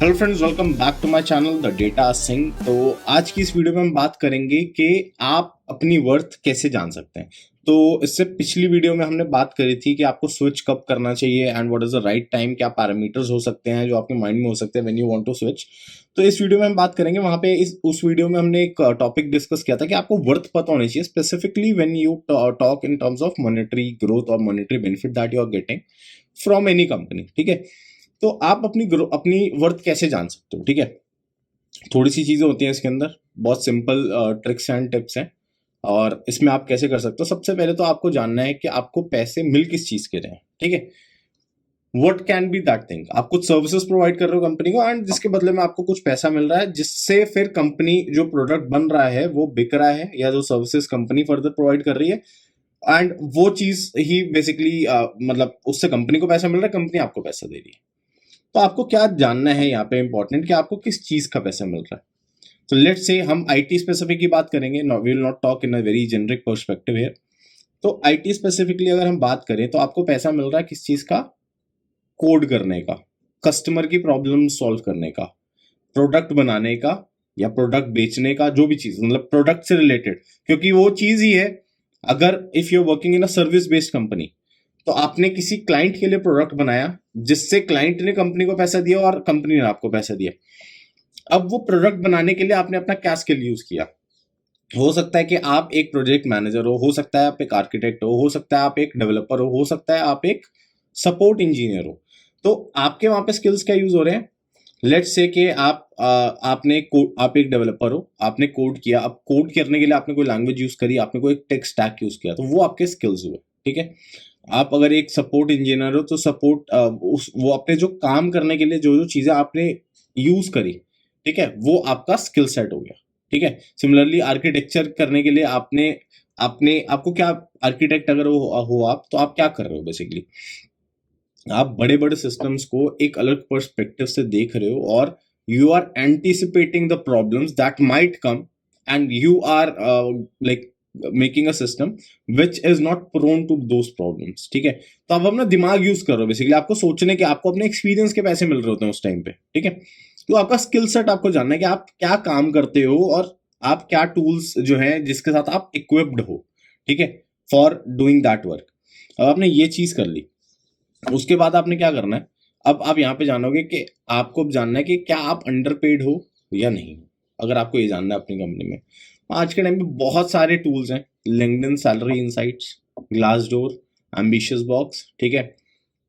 Hello friends, welcome back to my channel the data Singh. तो आज की इस वीडियो में हम बात करेंगे कि आप अपनी वर्थ कैसे जान सकते हैं। तो इससे पिछली वीडियो में हमने बात करी थी कि आपको स्विच कब करना चाहिए and what is the right time, क्या पैरामीटर्स हो सकते हैं जो आपके माइंड में हो सकते हैं when you want to switch. तो इस वीडियो में हम बात करेंगे, वहां पे उस वीडियो में हमने एक टॉपिक डिस्कस किया था कि आपको वर्थ पता होनी चाहिए, specifically when you talk in terms of monetary growth और monetary benefit that you are getting from any company. ठीक है, तो आप अपनी वर्थ कैसे जान सकते हो। ठीक है, थोड़ी सी चीजें होती हैं इसके अंदर, बहुत सिंपल ट्रिक्स एंड टिप्स हैं और इसमें आप कैसे कर सकते हो। सबसे पहले तो आपको जानना है कि आपको पैसे मिल किस चीज के रहे हैं। ठीक है, what can be that thing. आप कुछ सर्विसेज प्रोवाइड कर रहे हो कंपनी को एंड जिसके बदले में आपको कुछ पैसा मिल रहा है, जिससे फिर कंपनी जो प्रोडक्ट बन रहा है वो बिक रहा है, या जो सर्विसेज कंपनी फर्दर प्रोवाइड कर रही है एंड वो चीज ही बेसिकली मतलब उससे कंपनी को पैसा मिल रहा है, कंपनी आपको पैसा दे रही है। तो आपको क्या जानना है यहाँ पे इंपॉर्टेंट, कि आपको किस चीज का पैसा मिल रहा है। तो लेट्स से हम आईटी स्पेसिफिक की बात करेंगे, we will not talk in a very generic perspective here. तो आईटी स्पेसिफिकली अगर हम बात करें तो आपको पैसा मिल रहा है किस चीज का, कोड करने का, कस्टमर की प्रॉब्लम सॉल्व करने का, प्रोडक्ट बनाने का या प्रोडक्ट बेचने का, जो भी चीज मतलब प्रोडक्ट से रिलेटेड, क्योंकि वो चीज ही है। अगर if you are working in a service based company, तो आपने किसी क्लाइंट के लिए प्रोडक्ट बनाया जिससे क्लाइंट ने कंपनी को पैसा दिया और कंपनी ने आपको पैसा दिया। अब वो प्रोडक्ट बनाने के लिए आपने अपना क्या स्किल यूज किया। हो सकता है कि आप एक प्रोजेक्ट मैनेजर हो सकता है आप एक आर्किटेक्ट हो सकता है आप एक डेवलपर हो सकता है आप एक सपोर्ट इंजीनियर हो। तो आपके वहां पे स्किल्स क्या यूज हो रहे हैं। लेट्स से कि आप एक डेवलपर हो, आपने कोड किया। अब कोड करने के लिए आपने कोई लैंग्वेज यूज करी, आपने कोई टेक स्टैक यूज किया, तो वो आपके स्किल्स हुए। ठीक है, आप अगर एक सपोर्ट इंजीनियर हो तो सपोर्ट वो अपने जो काम करने के लिए जो जो चीजें आपने यूज करी, ठीक है, वो आपका स्किल सेट हो गया। ठीक है, सिमिलरली आर्किटेक्चर करने के लिए आपने आपने आपको क्या, आर्किटेक्ट अगर हो आप, तो आप क्या कर रहे हो बेसिकली, आप बड़े बड़े सिस्टम्स को एक अलग पर्सपेक्टिव से देख रहे हो और you are anticipating the problems that might come and you are like making a system which is not prone to those problems. ठीक है, तो आप अपना दिमाग यूज करो बेसिकली, आपको सोचने के, आपको अपने एक्सपीरियंस के पैसे मिल रहे होते हैं उस टाइम पे। ठीक है, तो आपका स्किल सेट आपको जानना है कि आप क्या काम करते हो और आप क्या टूल्स जो है जिसके साथ आप इक्विप्ड हो। ठीक है, फॉर डूइंग दैट वर्क। अब आपने ये चीज कर ली, उसके बाद आपने क्या करना है। अब आप यहाँ पे जानोगे कि आपको अब जानना है कि क्या आप अंडरपेड हो या नहीं हो। अगर आपको ये जानना है अपनी कंपनी में, आज के टाइम पे बहुत सारे टूल्स हैं, LinkedIn, salary insights, Glassdoor, ambitious box. ठीक है,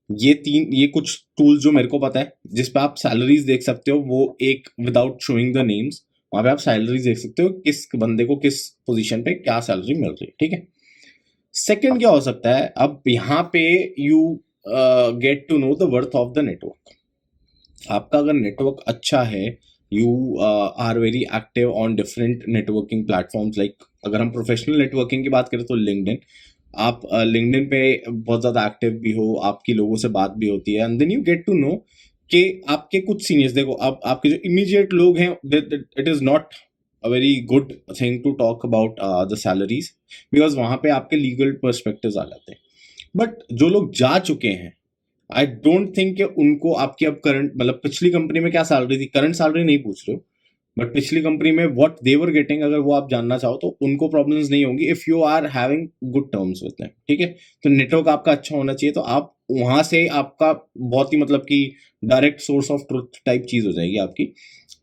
ये कुछ टूल्स जो मेरे को पता है जिस पे आप सैलरीज देख सकते हो, वो एक विदाउट शोइंग द नेम्स, वहां पे आप सैलरीज देख सकते हो किस बंदे को किस पोजीशन पे क्या सैलरी मिल रही है। ठीक है, सेकंड क्या हो सकता है, अब यहाँ पे you get to know the worth of the network. आपका अगर नेटवर्क अच्छा है, you are very active on different networking platforms, like अगर हम प्रोफेशनल नेटवर्किंग की बात करें तो लिंक्डइन, आप लिंक्डइन पे बहुत ज़्यादा एक्टिव भी हो, आपकी लोगों से बात भी होती है, and then you get to know कि आपके कुछ सीनियर्स, देखो आप आपके जो इमीडिएट लोग हैं, it is not a very good thing to talk about the salaries, because वहाँ पे आपके लीगल पर्सपेक्टिव्स आ जाते हैं। बट जो लोग जा चुके हैं, आई डोंट थिंक कि उनको आपकी अब करंट, मतलब पिछली कंपनी में क्या सैलरी थी, करंट सैलरी नहीं पूछ रहे हो, बट पिछली कंपनी में व्हाट दे वर गेटिंग, अगर वो आप जानना चाहो तो उनको प्रॉब्लम्स नहीं होंगी if you are having good terms with them. ठीक है, तो नेटवर्क आपका अच्छा होना चाहिए, तो आप वहां से आपका बहुत ही मतलब कि direct source of truth type चीज हो जाएगी आपकी।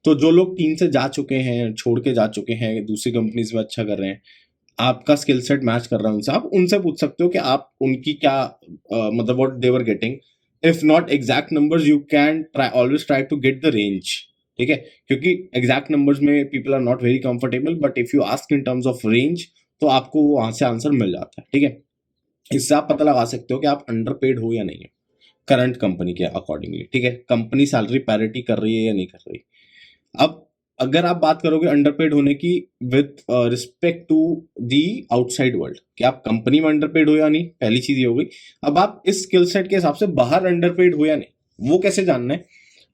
तो जो लोग टीम से जा चुके हैं, छोड़ के जा चुके हैं, दूसरी कंपनीज में अच्छा कर रहे हैं, आपका स्किल सेट मैच कर रहा है उनसे, आप उनसे पूछ सकते हो कि आप उनकी क्या मतलब what they were getting. If not exact numbers, you can try, always try to get the range. ठीक है, क्योंकि एग्जैक्ट नंबर्स में people are not very comfortable, but if you ask in terms of range, तो आपको वहां से answer मिल जाता है। ठीक है, इससे आप पता लगा सकते हो कि आप अंडरपेड हो या नहीं हो करंट कंपनी के अकॉर्डिंगली। ठीक है, कंपनी सैलरी पैरिटी कर रही है या नहीं कर रही। अब अगर आप बात करोगे अंडरपेड होने की with respect to the outside world, कि आप कंपनी में अंडरपेड हो या नहीं, पहली चीज ये हो गई। अब आप इस स्किल सेट के हिसाब से बाहर अंडरपेड हो या नहीं, वो कैसे जानना है।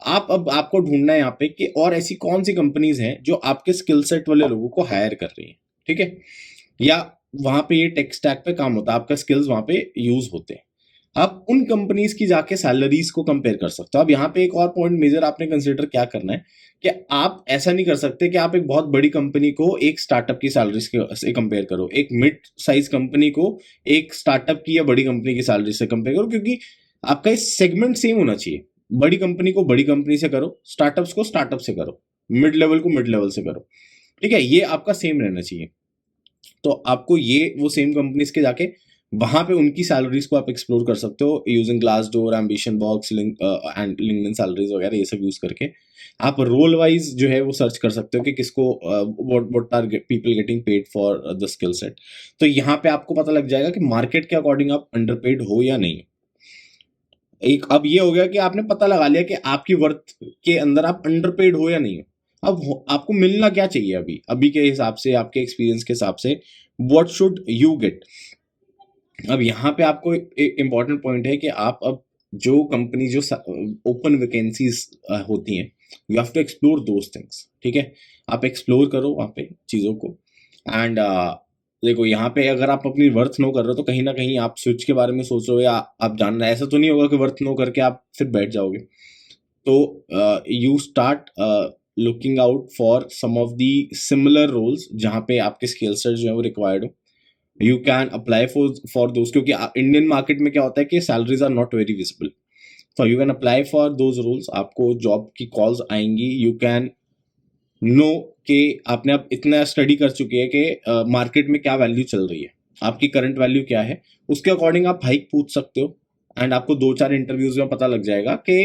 अब आपको ढूंढना है यहाँ पे कि और ऐसी कौन सी कंपनीज हैं जो आपके स्किल सेट वाले लोगों को हायर कर रही हैं। ठीक है, या वहां पे ये टेक स्टैक पे काम होता है, आपका स्किल्स वहां पे यूज होते हैं। आप उन कंपनीज की जाके सैलरीज को कंपेयर कर सकते हो। अब यहाँ पे एक और पॉइंट मेजर आपने कंसिडर क्या करना है कि आप ऐसा नहीं कर सकते कि आप एक बहुत बड़ी कंपनी को एक स्टार्टअप की सैलरी से कंपेयर करो, एक मिड साइज कंपनी को एक स्टार्टअप की या बड़ी कंपनी की सैलरी से कंपेयर करो, क्योंकि आपका इस सेगमेंट सेम होना चाहिए। बड़ी कंपनी को बड़ी कंपनी से करो, स्टार्टअप्स को स्टार्टअप से करो, मिड लेवल को मिड लेवल से करो, ठीक है, ये आपका सेम रहना चाहिए। तो आपको ये वो सेम कंपनीज के जाके वहां पे उनकी सैलरीज को आप एक्सप्लोर कर सकते हो using Glassdoor, ambition box and LinkedIn salaries वगैरह ये सब यूज करके। आप रोल वाइज जो है वो सर्च कर सकते हो कि किसको what are people getting paid for the skill set. तो यहाँ पे आपको पता लग जाएगा कि मार्केट के अकॉर्डिंग आप अंडरपेड हो या नहीं। एक अब ये हो गया कि आपने पता लगा लिया कि आपकी वर्थ के अंदर आप अंडरपेड हो या नहीं हो। अब आपको मिलना क्या चाहिए अभी अभी के हिसाब से, आपके एक्सपीरियंस के हिसाब से, व्हाट शुड यू गेट। अब यहाँ पे आपको एक इम्पॉर्टेंट पॉइंट है कि आप अब जो कंपनी जो ओपन वैकेंसीज होती हैं, you have to explore those things, ठीक है। आप एक्सप्लोर करो वहाँ पे चीज़ों को। एंड देखो यहाँ पे अगर आप अपनी वर्थ नो कर रहे हो तो कहीं ना कहीं आप स्विच के बारे में सोच रहे हो या आप जान रहे हो, ऐसा तो नहीं होगा कि वर्थ नो करके आप फिर बैठ जाओगे। तो you start looking out for some of the similar roles जहाँ पे आपके स्किल सेट जो है वो रिक्वायर्ड हो। You can apply for those, क्योंकि इंडियन मार्केट में क्या होता है कि salaries are not very visible. तो you can apply for those roles, आपको जॉब की कॉल्स आएंगी। यू कैन नो कि आपने अब इतना स्टडी कर चुके हैं कि मार्केट में क्या वैल्यू चल रही है, आपकी करंट वैल्यू क्या है, उसके अकॉर्डिंग आप हाइक पूछ सकते हो। एंड आपको 2-4 इंटरव्यूज में पता लग जाएगा कि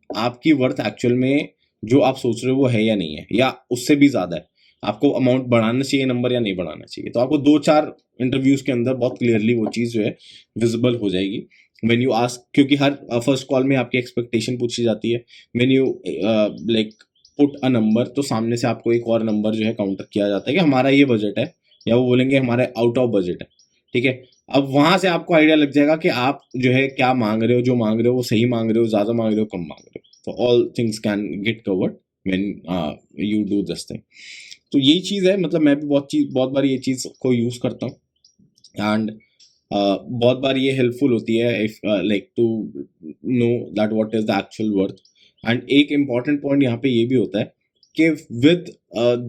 आपकी वर्थ एक्चुअल में जो आप सोच रहे हो वो है या नहीं है, या उससे भी ज्यादा है। आपको अमाउंट बढ़ाना चाहिए नंबर या नहीं बढ़ाना चाहिए। तो आपको 2-4 इंटरव्यूज के अंदर बहुत क्लियरली वो चीज जो है विजिबल हो जाएगी व्हेन यू आस्क, क्योंकि हर फर्स्ट कॉल में आपकी एक्सपेक्टेशन पूछी जाती है। When you like put a number, तो सामने से आपको एक और नंबर जो है काउंटर किया जाता है कि हमारा ये बजट है, या वो बोलेंगे हमारे आउट ऑफ बजट है, ठीक है। अब वहां से आपको आइडिया लग जाएगा कि आप जो है क्या मांग रहे हो, जो मांग रहे हो वो सही मांग रहे हो, ज्यादा मांग रहे हो, कम मांग रहे हो। तो all things can get covered when you do this thing. तो यही चीज है, मतलब मैं भी बहुत बार ये चीज को यूज करता हूँ। एंड बहुत बार ये हेल्पफुल होती है if like to know that what is the actual worth. And एक इम्पॉर्टेंट पॉइंट यहाँ पे ये भी होता है कि with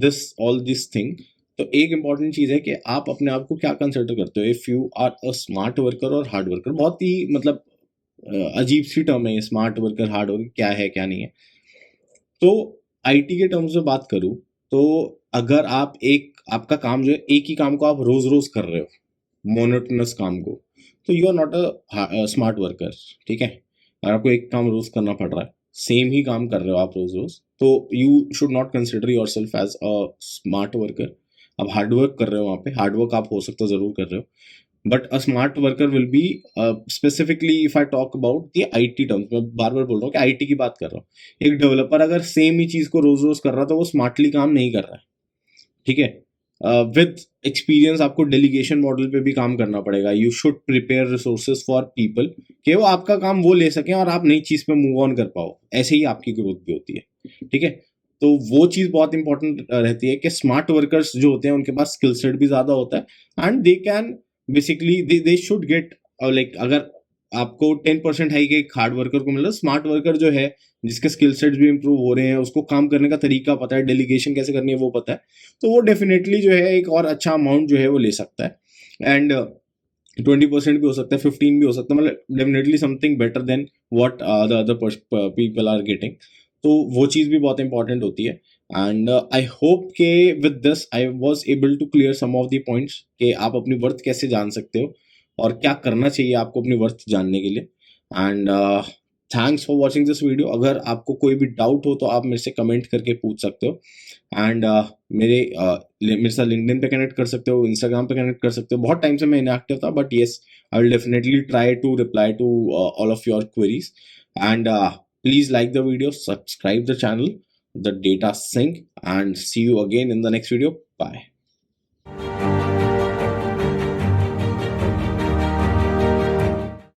this all this thing, तो एक इम्पॉर्टेंट चीज है कि आप अपने आप को क्या कंसिडर करते हो। If you are a smart worker और हार्ड वर्कर, बहुत ही मतलब अजीब सी टर्म है ये, स्मार्ट वर्कर हार्ड वर्कर क्या है क्या नहीं है। तो आईटी के टर्म्स में बात करूं तो अगर आप आपका काम जो है एक ही काम को आप रोज रोज कर रहे हो, मोनोटोनस काम को, तो you are not a smart worker, ठीक है। अगर आपको एक काम रोज करना पड़ रहा है, सेम ही काम कर रहे हो आप रोज रोज, तो you should not consider yourself as a smart worker. अब हार्ड वर्क कर रहे हो, वहाँ पे हार्ड वर्क आप हो सकता है जरूर कर रहे हो, but a smart worker will be specifically, if I talk about the IT terms, मैं बार बार बोल रहा हूँ कि आईटी की बात कर रहा हूँ। एक डेवलपर अगर सेम ही चीज को रोज रोज कर रहा है तो वो स्मार्टली काम नहीं कर रहा है, ठीक है। विद एक्सपीरियंस आपको डेलीगेशन मॉडल पे भी काम करना पड़ेगा। You should prepare resources for people कि वो आपका काम वो ले सकें और आप नई चीज पे मूव ऑन कर पाओ, ऐसे ही आपकी ग्रोथ भी होती है, ठीक है। तो वो चीज बहुत इंपॉर्टेंट रहती है कि स्मार्ट वर्कर्स जो होते हैं उनके पास स्किल सेट भी ज्यादा होता है, and they can basically they should get like, अगर आपको 10% हाइक एक हार्ड वर्कर को मिल रहा है, स्मार्ट वर्कर जो है जिसके स्किल सेट्स भी इंप्रूव हो रहे हैं, उसको काम करने का तरीका पता है, डेलीगेशन कैसे करनी है वो पता है, तो वो डेफिनेटली जो है एक और अच्छा अमाउंट जो है वो ले सकता है। एंड 20% भी हो सकता है, 15 भी हो सकता है, मतलब definitely something better than what the other people are getting. तो वो चीज़ भी बहुत इंपॉर्टेंट होती है। एंड आई होप के with this I was able to clear some of the points कि आप अपनी वर्थ कैसे जान सकते हो और क्या करना चाहिए आपको अपनी वर्थ जानने के लिए। And thanks for watching this video. अगर आपको कोई भी डाउट हो तो आप मेरे से कमेंट करके पूछ सकते हो। एंड मेरे साथ लिंक्डइन पे कनेक्ट कर सकते हो, इंस्टाग्राम पे कनेक्ट कर सकते हो। बहुत टाइम से मैं इनएक्टिव था, but yes, I will definitely try to reply to all of your queries. And please like the video, subscribe the channel, The Data Sync, and see you again in the next video. Bye.